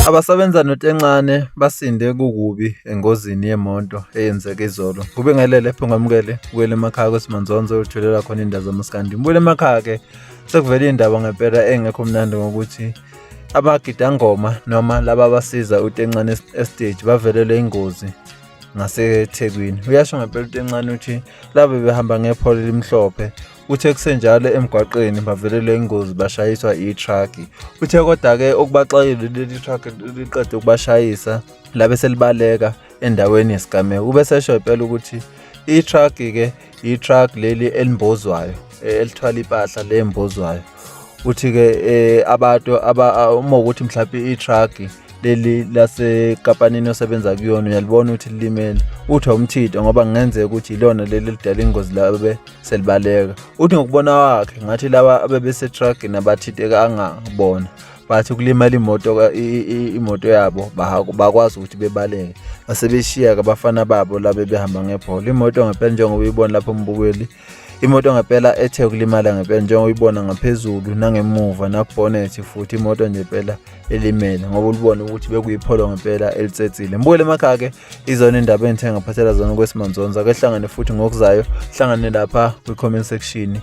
Abasebenza noTencane basinde kukubi engozini yemoto eyenzeke izolo. Kube ngelele phela ngamukele kwele emakhaya kwesimanzonzo utholela khona indaba zamaskandi. Mbule emakhaya ke sekuvela indaba ngempela engekho mnandi ngokuthi abagidangoma noma laba abasiza uTencane estage bavelelwe ingozi ngaseThekwini. Uyasho ngempela uTencane uthi laba behamba ngepholo elimhlophe uthe kusenjalo emgwaqeni bavelelwe ingozi bashayiswa i-truck. Uthe kodwa ke okubaxayile leli truck liqede ukubashayisa labe selibaleka endaweni yesigameko. Ube sesho impela ukuthi i-truck ke i-truck leli elimbozwayo elithwala impahla lembozwayo. Uthi ke abantu uma ukuthi mhlawumbe i-truck leli lasekampanini osebenza kuyona uyalibona ukuthi lilimele, uthi umthito ngoba kungenzeka ukuthi ilona leli lidala ingozi labe selibaleka. Uthi ngokubona wakhe ngathi laba abebese truck nabathinteka angabona bathi kulimala imoto yabo bakwazi ukuthi bebaleke basebeshiya abafana babo labe behamba ngephola. Imoto ngempela njengoba uyibona lapha embukweni, imoto ngempela ethe ukulimala ngempela njengoba uyibona ngaphezulu nangemuva nakubonnethi futhi imoto nje impela elimele ngoba ulibona ukuthi bekuyipholo ngempela elitsetsile. Mbukele emakhaya ke izona indaba engithenga ngaphathela zona kwesimanzonzo. Ake hlangane futhi ngokuzayo, hlangane lapha kwi-comment section.